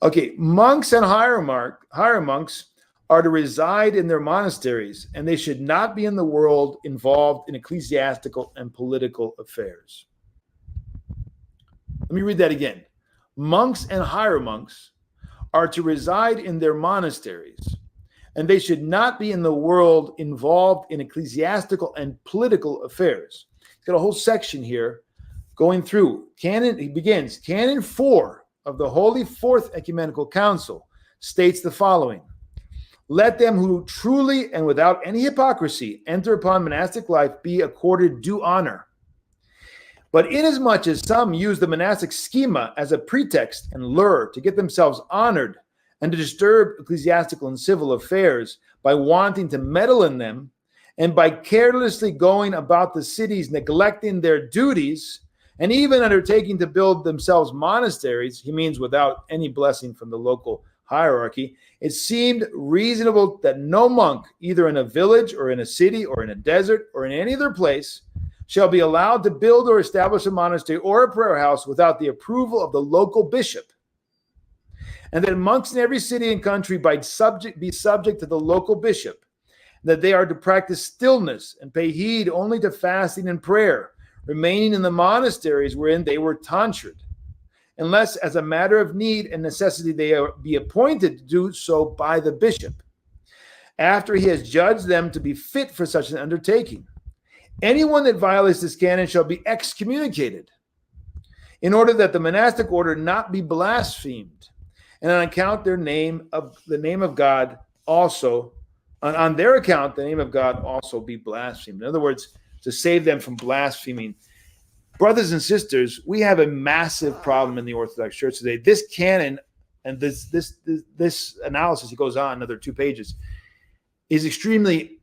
Okay, monks and higher monks are to reside in their monasteries, and they should not be in the world involved in ecclesiastical and political affairs. Let me read that again. Monks and higher monks are to reside in their monasteries, and they should not be in the world involved in ecclesiastical and political affairs. He's got a whole section here going through. He begins, Canon 4 of the Holy Fourth Ecumenical Council states the following: let them who truly and without any hypocrisy enter upon monastic life be accorded due honor. But inasmuch as some use the monastic schema as a pretext and lure to get themselves honored and to disturb ecclesiastical and civil affairs by wanting to meddle in them, and by carelessly going about the cities neglecting their duties, and even undertaking to build themselves monasteries, he means without any blessing from the local hierarchy, it seemed reasonable that no monk, either in a village or in a city or in a desert or in any other place, shall be allowed to build or establish a monastery or a prayer house without the approval of the local bishop. And that monks in every city and country be subject to the local bishop, that they are to practice stillness and pay heed only to fasting and prayer, remaining in the monasteries wherein they were tonsured, unless as a matter of need and necessity they be appointed to do so by the bishop, after he has judged them to be fit for such an undertaking. Anyone that violates this canon shall be excommunicated, in order that the monastic order not be blasphemed, and on account the name of God also, on their account the name of God also be blasphemed. In other words, to save them from blaspheming. Brothers and sisters, we have a massive problem in the Orthodox Church today. This canon and this analysis, he goes on another 2 pages, is extremely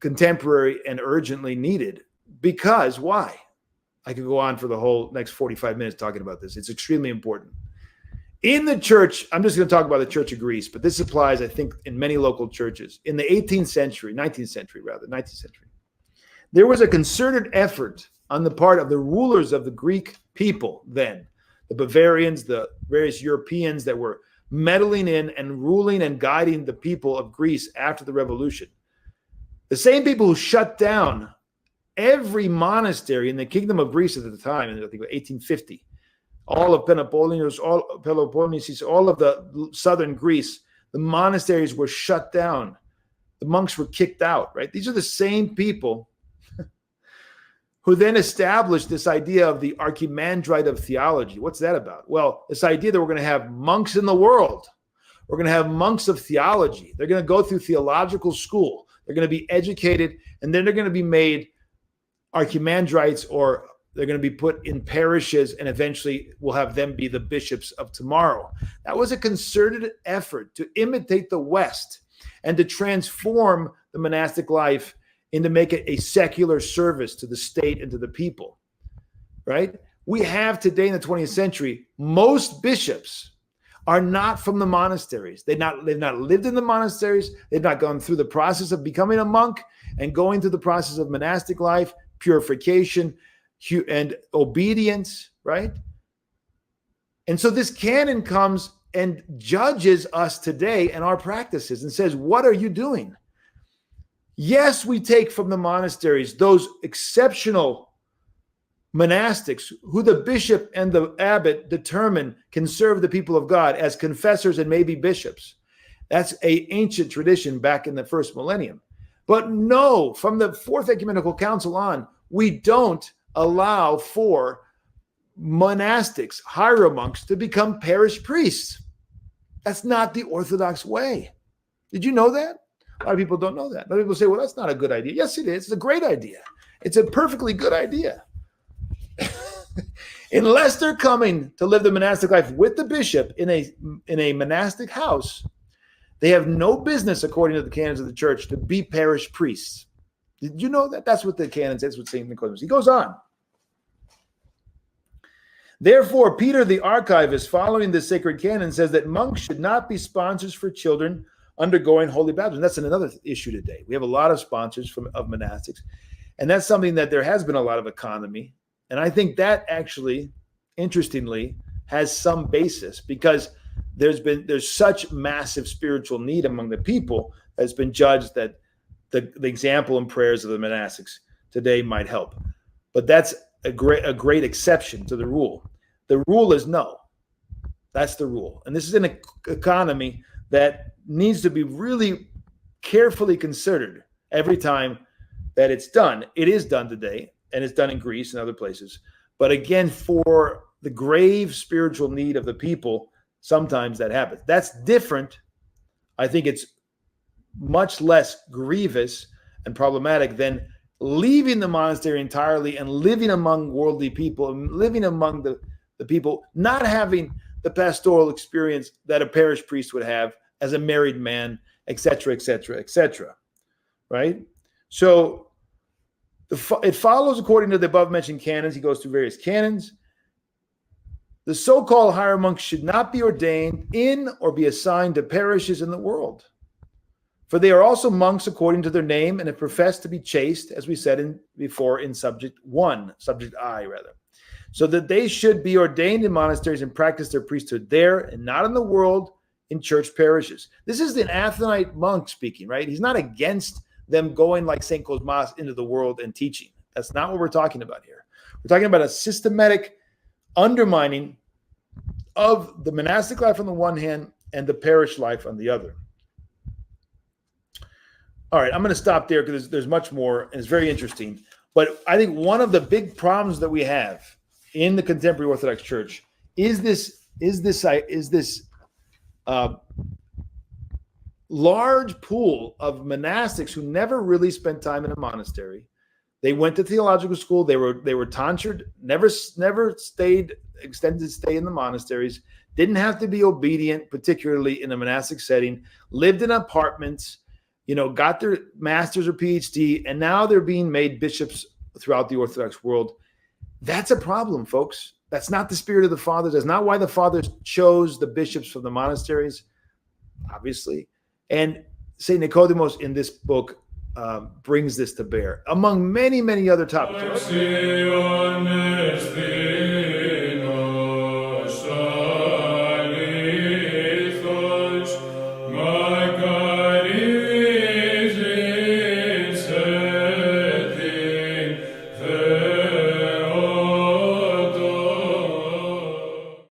contemporary and urgently needed. Because why? I could go on for the whole next 45 minutes talking about this. It's extremely important. In the church, I'm just going to talk about the Church of Greece, but this applies, I think, in many local churches. In the 19th century, there was a concerted effort on the part of the rulers of the Greek people then, the Bavarians, the various Europeans that were meddling in and ruling and guiding the people of Greece after the revolution. The same people who shut down every monastery in the kingdom of Greece at the time, in I think 1850, all of Peloponnesus, all of the southern Greece, the monasteries were shut down. The monks were kicked out, right? These are the same people who then established this idea of the Archimandrite of theology. What's that about? Well, this idea that we're going to have monks in the world. We're going to have monks of theology. They're going to go through theological school. They're going to be educated, and then they're going to be made Archimandrites, or they're going to be put in parishes, and eventually we'll have them be the bishops of tomorrow. That was a concerted effort to imitate the West and to transform the monastic life and to make it a secular service to the state and to the people, right? We have today in the 20th century, most bishops are not from the monasteries. They've not lived in the monasteries. They've not gone through the process of becoming a monk and going through the process of monastic life, purification, and obedience, right? And so this canon comes and judges us today and our practices and says, what are you doing? Yes, we take from the monasteries those exceptional monastics who the bishop and the abbot determine can serve the people of God as confessors and maybe bishops. That's an ancient tradition back in the first millennium. But no, from the Fourth Ecumenical Council on, we don't allow for monastics, hieromonks, to become parish priests. That's not the Orthodox way. Did you know that? A lot of people don't know that. A lot of people say, well, that's not a good idea. Yes, it is. It's a great idea. It's a perfectly good idea. Unless they're coming to live the monastic life with the bishop in a monastic house, they have no business, according to the canons of the church, to be parish priests. Did you know that? That's what the canon says with St. Nicodemus. He goes on. Therefore, Peter the archivist, following the sacred canon, says that monks should not be sponsors for children undergoing holy baptism. That's another issue today. We have a lot of sponsors of monastics, and that's something that there has been a lot of economy. And I think that actually, interestingly, has some basis, because there's such massive spiritual need among the people that it's been judged that the example and prayers of the monastics today might help. But that's a great exception to the rule. The rule is no. That's the rule. And this is an economy that needs to be really carefully considered every time that it's done. It is done today, and it's done in Greece and other places. But again, for the grave spiritual need of the people, sometimes that happens. That's different. I think it's much less grievous and problematic than leaving the monastery entirely and living among worldly people and living among the people, not having the pastoral experience that a parish priest would have as a married man, etc., etc., etc. Right? So it follows according to the above-mentioned canons. He goes through various canons. The so-called higher monks should not be ordained in or be assigned to parishes in the world, for they are also monks according to their name and have professed to be chaste, as we said before in subject I, so that they should be ordained in monasteries and practice their priesthood there and not in the world in church parishes. This is an Athonite monk speaking, right? He's not against them going like St. Cosmas into the world and teaching. That's not what we're talking about here. We're talking about a systematic undermining of the monastic life on the one hand and the parish life on the other. All right, I'm going to stop there because there's much more, and it's very interesting. But I think one of the big problems that we have in the contemporary Orthodox Church is this large pool of monastics who never really spent time in a monastery. They went to theological school. They were tonsured, never stayed extended stay in the monasteries, didn't have to be obedient, particularly in a monastic setting, lived in apartments, got their master's or PhD, and now they're being made bishops throughout the Orthodox world. That's a problem, folks. That's not the spirit of the fathers. That's not why the fathers chose the bishops from the monasteries, obviously. And St. Nicodemus in this book brings this to bear, among many, many other topics.